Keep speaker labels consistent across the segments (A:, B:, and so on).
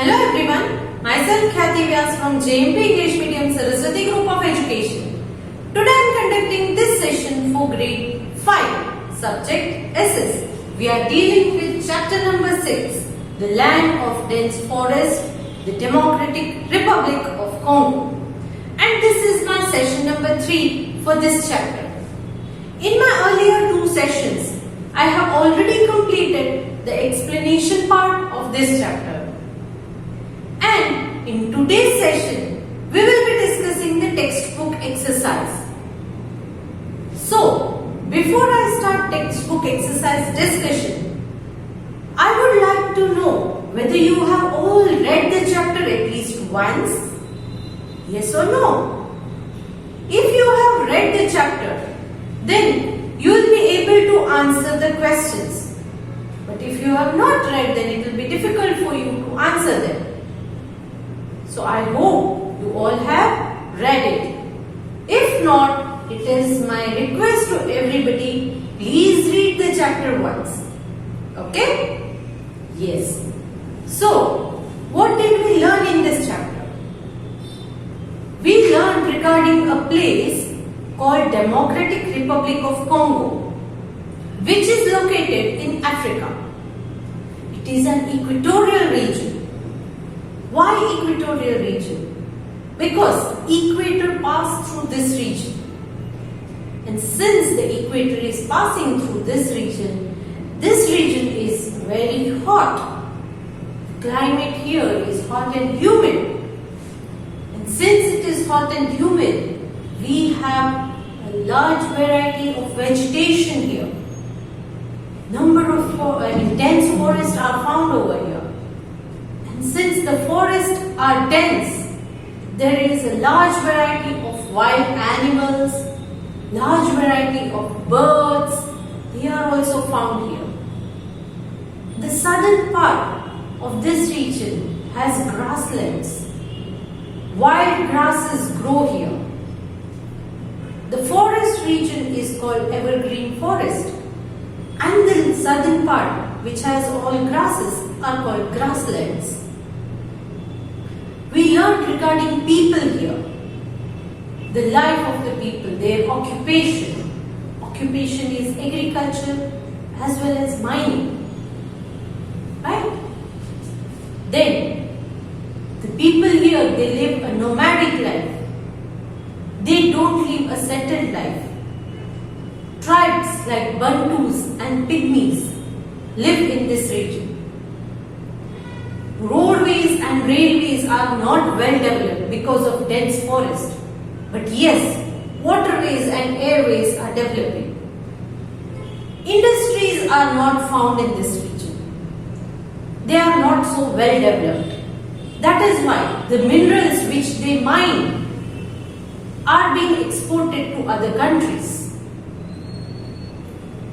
A: Hello everyone, myself Khyati Vyas from JMP English Medium Saraswati Group of Education. Today I am conducting this session for grade 5, subject SS. We are dealing with chapter number 6, the land of dense forest, the Democratic Republic of Congo. And this is my session number 3 for this chapter. In my earlier 2 sessions, I have already completed the explanation part of this chapter. And in today's session, we will be discussing the textbook exercise. So, before I start textbook exercise discussion, I would like to know whether you have all read the chapter at least once. Yes or no? If you have read the chapter, then you will be able to answer the questions. But if you have not read, then it will be difficult for you to answer them. So I hope you all have read it. If not, it is my request to everybody, please read the chapter once. Okay? Yes. So, what did we learn in this chapter? We learned regarding a place called Democratic Republic of Congo, which is located in Africa. It is an equatorial region. Why equatorial region? Because equator passed through this region. And since the equator is passing through this region is very hot. The climate here is hot and humid. And since it is hot and humid, we have a large variety of vegetation here. Number of dense forests are found over here. And since the forests are dense, there is a large variety of wild animals, large variety of birds. They are also found here. The southern part of this region has grasslands. Wild grasses grow here. The forest region is called evergreen forest, and the southern part, which has all grasses, are called grasslands. We learned regarding people here, the life of the people, their occupation. Occupation is agriculture as well as mining. Right? Then, the people here, they live a nomadic life. They don't live a settled life. Tribes like Bantus and Pygmies live in this region. Roadways and railways are not well developed because of dense forest. But yes, waterways and airways are developing. Industries are not found in this region. They are not so well developed. That is why the minerals which they mine are being exported to other countries.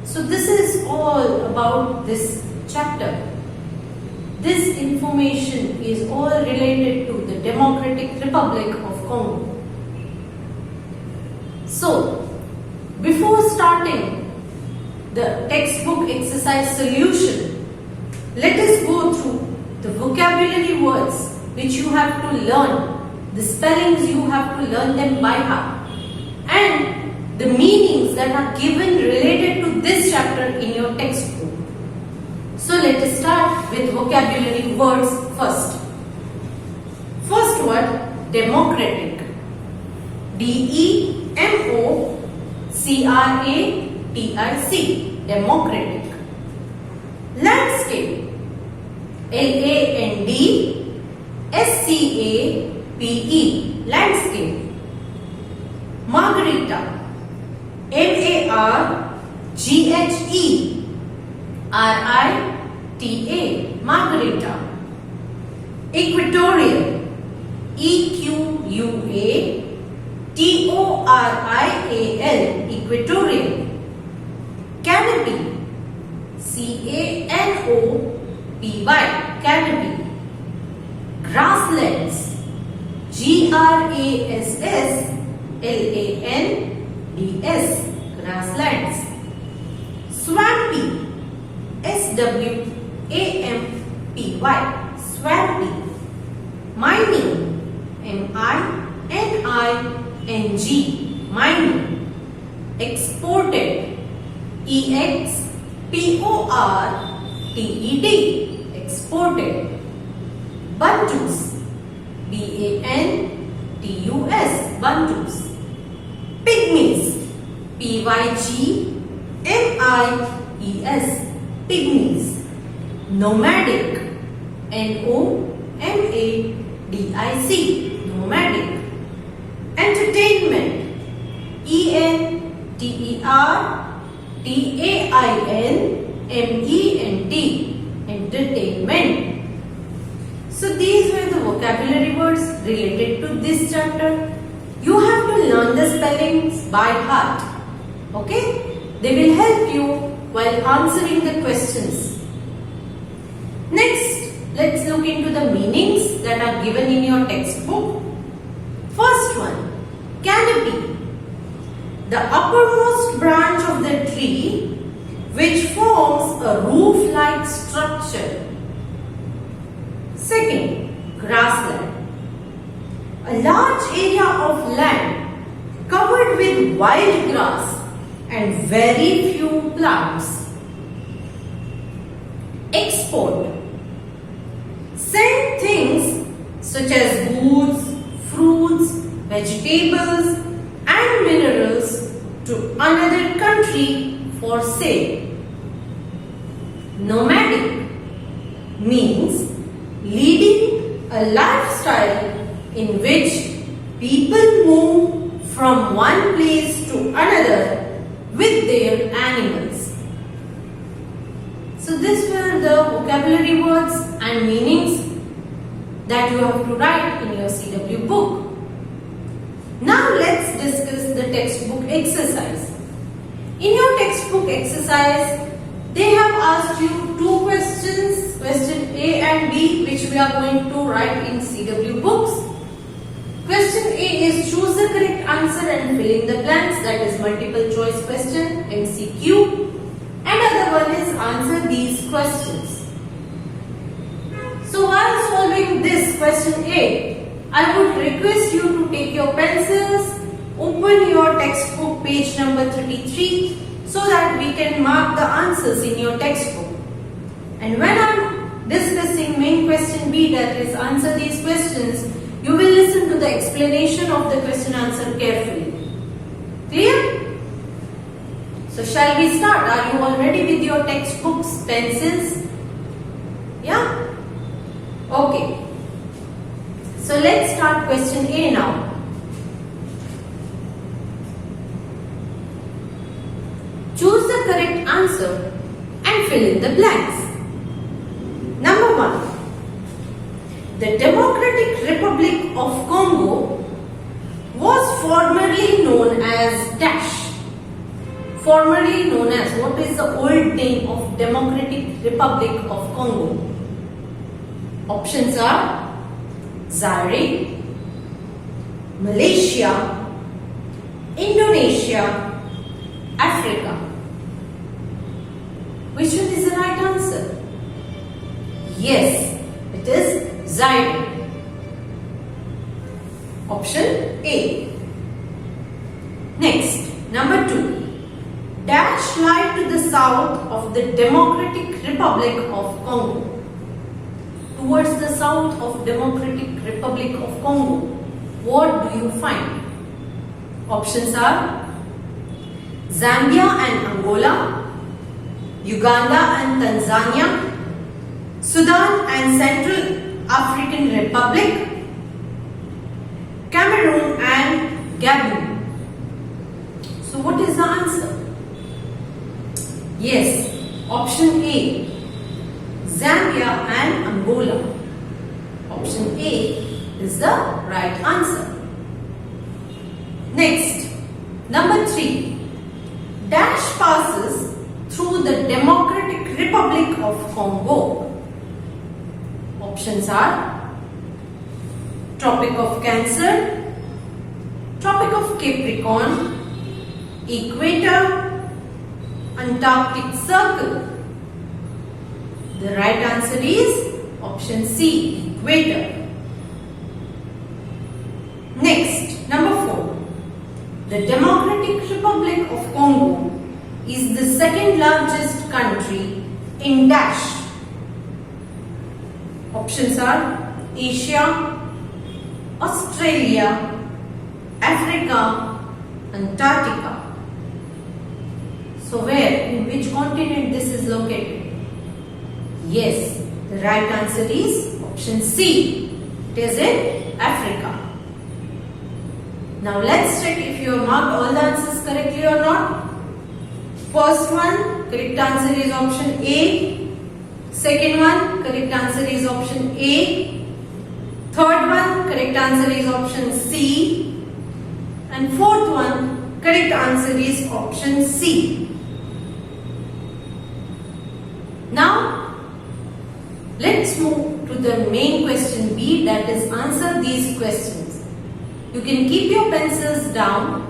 A: So this is all about this chapter. This information is all related to the Democratic Republic of Congo. So, before starting the textbook exercise solution, let us go through the vocabulary words which you have to learn, the spellings you have to learn them by heart, and the meanings that are given related to this chapter in your textbook. So let us start with vocabulary words first. First word, democratic. D-E-M-O-C-R-A-T-I-C. Democratic. Landscape. L-A-N-D-S-C-A-P-E. Landscape. Margarita. M-A-R-G-H-E-R-I-T-A. Margarita. Equatorial. E-Q-U-A-T-O-R-I-A-L. Equatorial. Canopy. C-A-N-O-P-Y. Canopy. Grasslands. G-R-A-S-S-L-A-N-D-S. Grasslands. Swampy. S-W-A-M-P-Y. Swampy. Mining, M-I-N-I-N-G, mining. Exported, E-X-P-O-R-T-E-D, exported. Bantus, B-A-N-T-U-S, Bantus. Pygmies, P-Y-G-M-I-E-S, pygmies. Nomadic, N-O-M-A-D-I-C, nomadic. Entertainment, E-N-T-E-R-T-A-I-N-M-E-N-T, entertainment. So these were the vocabulary words related to this chapter. You have to learn the spellings by heart. Okay? They will help you while answering the questions. Next, let's look into the meanings that are given in your textbook. First one, canopy. The uppermost branch of the tree which forms a roof-like structure. Second, grassland. A large area of land covered with wild grass and very few plants. Export. Send things such as goods, fruits, vegetables and minerals to another country for sale. Nomadic means leading a lifestyle in which people move from one place to another with their animals. So these were the vocabulary words and meanings that you have to write in your CW book. Now let's discuss the textbook exercise. In your textbook exercise, they have asked you two questions, question A and B, which we are going to write in CW books. Question A is choose the correct answer and fill in the blanks, that is multiple choice question, MCQ. And other one is answer these questions. So while solving this question A, I would request you to take your pencils, open your textbook page number 33 so that we can mark the answers in your textbook. And when I am discussing main question B, that is answer these questions, you will listen to the explanation of the question answer carefully. Clear? So shall we start? Are you all ready with your textbooks, pencils? Yeah? Okay. So let's start question A now. Choose the correct answer and fill in the blanks. Number 1. The Democratic Republic of Congo was formerly known as dash. Formerly known as, what is the old name of Democratic Republic of Congo? Options are Zaire, Malaysia, Indonesia, Africa. Which one is the right answer? Yes, it is Zaire. Option A. Next, number 2. Dash lie to the south of the Democratic Republic of Congo. Towards the south of Democratic Republic of Congo, what do you find? Options are Zambia and Angola, Uganda and Tanzania, Sudan and Central African Republic, Cameroon and Gabon. So what is the answer? Yes, option A, Zambia and Angola. Option A is the right answer. Next, number 3. Dash passes through the Democratic Republic of Congo. Options are Tropic of Cancer, Tropic of Capricorn, Equator, Antarctic Circle. The right answer is option C, Equator. Republic of Congo is the second largest country in dash. Options are Asia, Australia, Africa, Antarctica. So where, in which continent this is located? Yes, the right answer is option C. It is in Africa. Now let's check if you have marked all the answers correctly or not. First one, correct answer is option A. Second one, correct answer is option A. Third one, correct answer is option C. And fourth one, correct answer is option C. Now, let's move to the main question B, that is answer these questions. You can keep your pencils down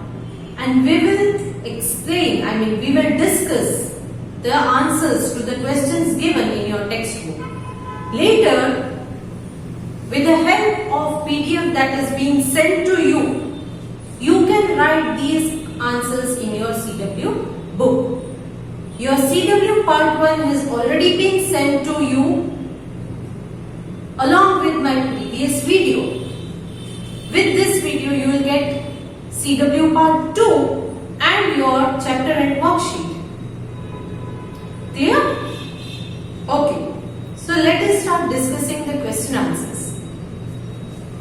A: and we will explain, we will discuss the answers to the questions given in your textbook. Later, with the help of PDF that is being sent to you, you can write these answers in your CW book. Your CW part 1 has already been sent to you along with my previous video. With this video, you will get CW part 2 and your chapter and worksheet. Clear? Okay. So let us start discussing the question answers.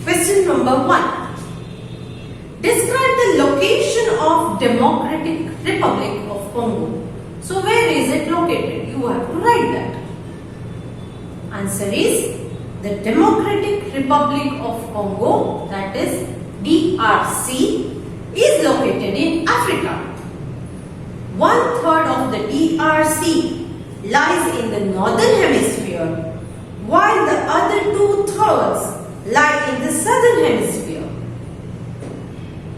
A: Question number 1. Describe the location of Democratic Republic of Congo. So where is it located? You have to write that. Answer is the Democratic Republic of Congo, that is DRC, is located in Africa. 1/3 of the DRC lies in the northern hemisphere, while the other 2/3 lie in the southern hemisphere.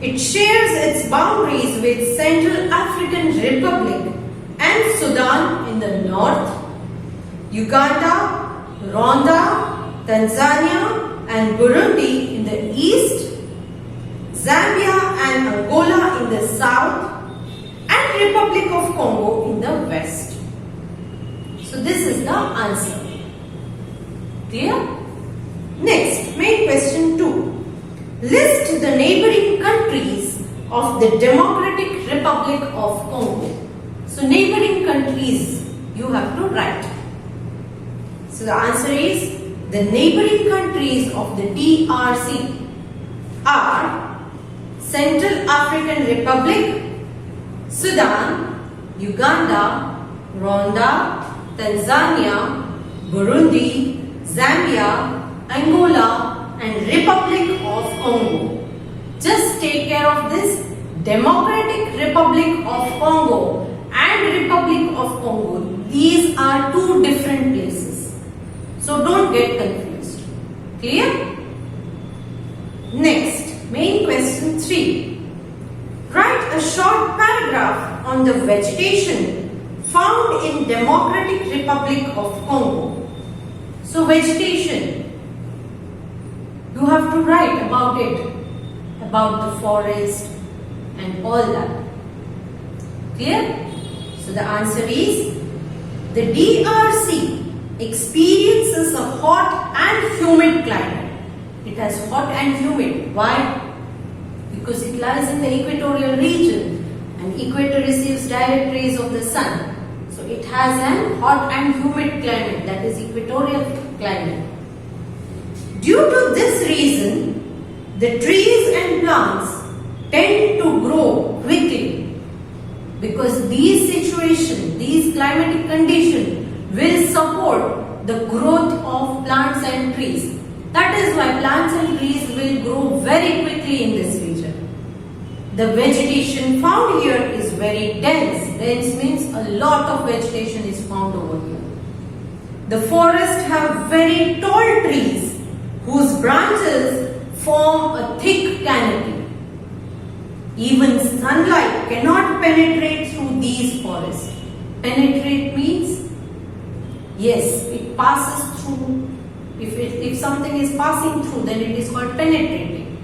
A: It shares its boundaries with Central African Republic and Sudan in the north, Uganda, Rwanda, Tanzania and Burundi in the east, Zambia and Angola in the south, and Republic of Congo in the west. So this is the answer. Clear? Next, main question 2. List the neighboring countries of the Democratic Republic of Congo. So neighboring countries you have to write. So the answer is the neighboring countries of the DRC are Central African Republic, Sudan, Uganda, Rwanda, Tanzania, Burundi, Zambia, Angola and Republic of Congo. Just take care of this. Democratic Republic of Congo and Republic of Congo. These are two different places. So don't get confused. Clear? Next, main question 3. Write a short paragraph on the vegetation found in Democratic Republic of Congo. So vegetation, you have to write about it, about the forest and all that. Clear? So the answer is the DRC experiences a hot and humid climate. It has hot and humid. Why? Because it lies in the equatorial region and equator receives direct rays of the sun. So it has an hot and humid climate, that is equatorial climate. Due to this reason, the trees and plants tend to grow quickly because these situations, these climatic conditions will support the growth of plants and trees. That is why plants and trees will grow very quickly in this region. The vegetation found here is very dense. Dense means a lot of vegetation is found over here. The forests have very tall trees whose branches form a thick canopy. Even sunlight cannot penetrate through these forests. Penetrate means, yes, it passes through. If something is passing through, then it is called penetrating.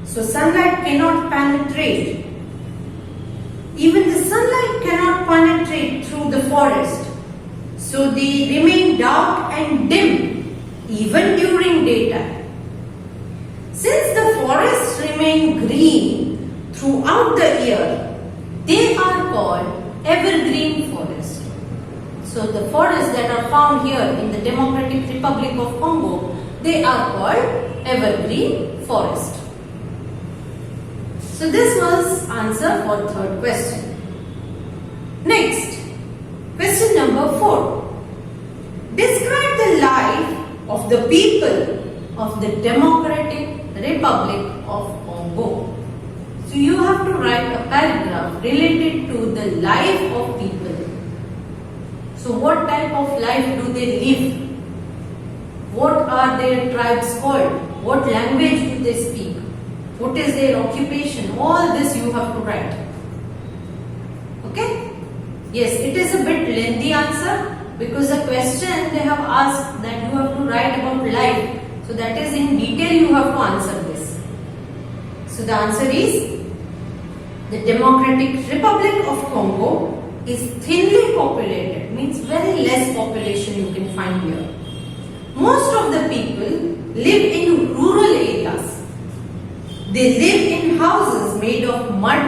A: So sunlight cannot penetrate. Even the sunlight cannot penetrate through the forest, so they remain dark and dim even during daytime. Since the forests remain green throughout the year, they are called evergreen forests. So the forests that are found here in the Democratic Republic of Congo, they are called evergreen forest. So this was answer for third question. Next, question number 4. Describe the life of the people of the Democratic Republic of Congo. So you have to write a paragraph related to the life of people. So what type of life do they live? What are their tribes called? What language do they speak? What is their occupation? All this you have to write. Okay? Yes, it is a bit lengthy answer because the question they have asked that you have to write about life. So that is in detail you have to answer this. So the answer is the Democratic Republic of Congo is thinly populated, means very less population you can find here. Most of the people live in rural areas. They live in houses made of mud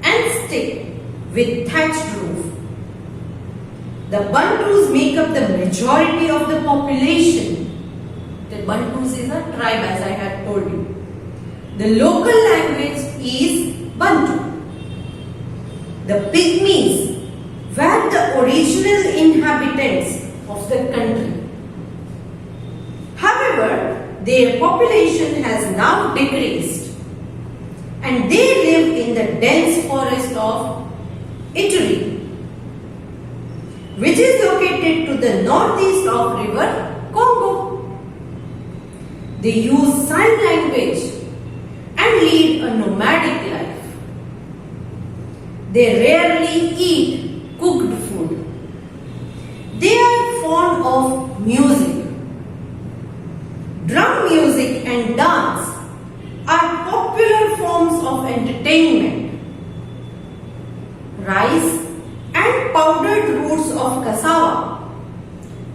A: and stick with thatched roof. The Bantus make up the majority of the population. The Bantus is a tribe, as I had told you. The local language is Bantu. The Pygmies were the original inhabitants of the country. However, their population has now decreased and they live in the dense forest of Ituri, which is located to the northeast of river Congo. They use sign language and lead a nomadic life. They rarely eat cooked food. They are fond of music. Drum music and dance are popular forms of entertainment. Rice and powdered roots of cassava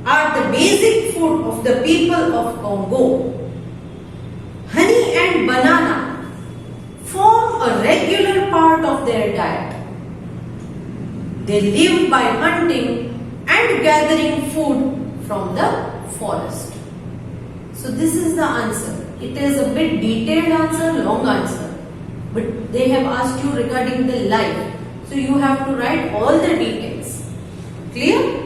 A: are the basic food of the people of Congo. Honey and banana form a regular part of their diet. They live by hunting and gathering food from the forest. So this is the answer. It is a bit detailed answer, long answer. But they have asked you regarding the life. So you have to write all the details. Clear?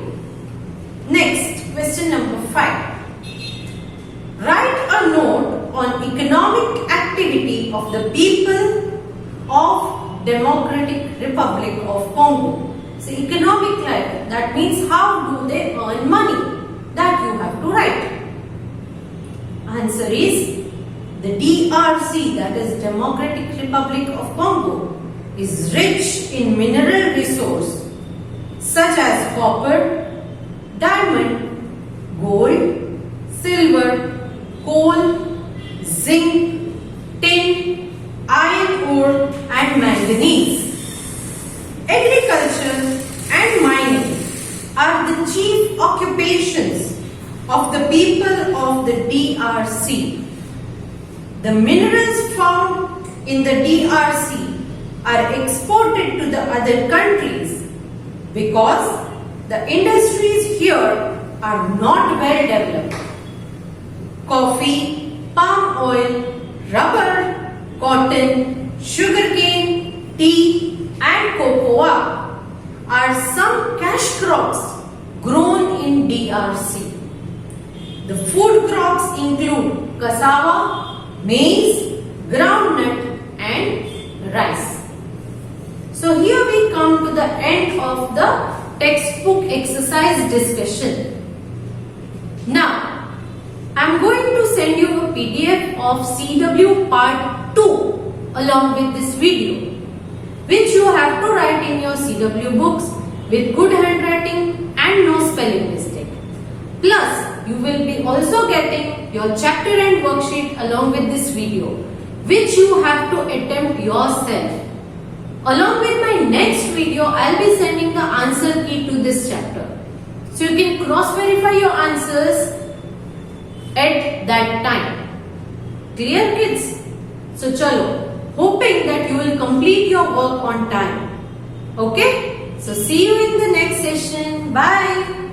A: Next, question number 5. Write a note on economic activity of the people of Democratic Republic of Congo. So economic life, that means how do they earn money? That you have to write. Answer is the DRC, that is Democratic Republic of Congo, is rich in mineral resource such as copper, diamond, gold, silver, coal, zinc, tin, iron ore and manganese. Agriculture and mining are the chief occupations of the people of the DRC. The minerals found in the DRC are exported to the other countries because the industries here are not well developed. Coffee, palm oil, rubber, cotton, sugarcane, tea and cocoa are some cash crops grown in DRC. The food crops include cassava, maize, groundnut and rice. So here we come to the end of the textbook exercise discussion. Now, I am going to send you a PDF of CW part 2 along with this video, which you have to write in your CW books with good handwriting and no spelling mistake. Plus, you will be also getting your chapter and worksheet along with this video, which you have to attempt yourself. Along with my next video, I'll be sending the answer key to this chapter. So you can cross-verify your answers at that time. Clear, kids? So chalo, hoping that you will complete your work on time. Okay? So see you in the next session. Bye.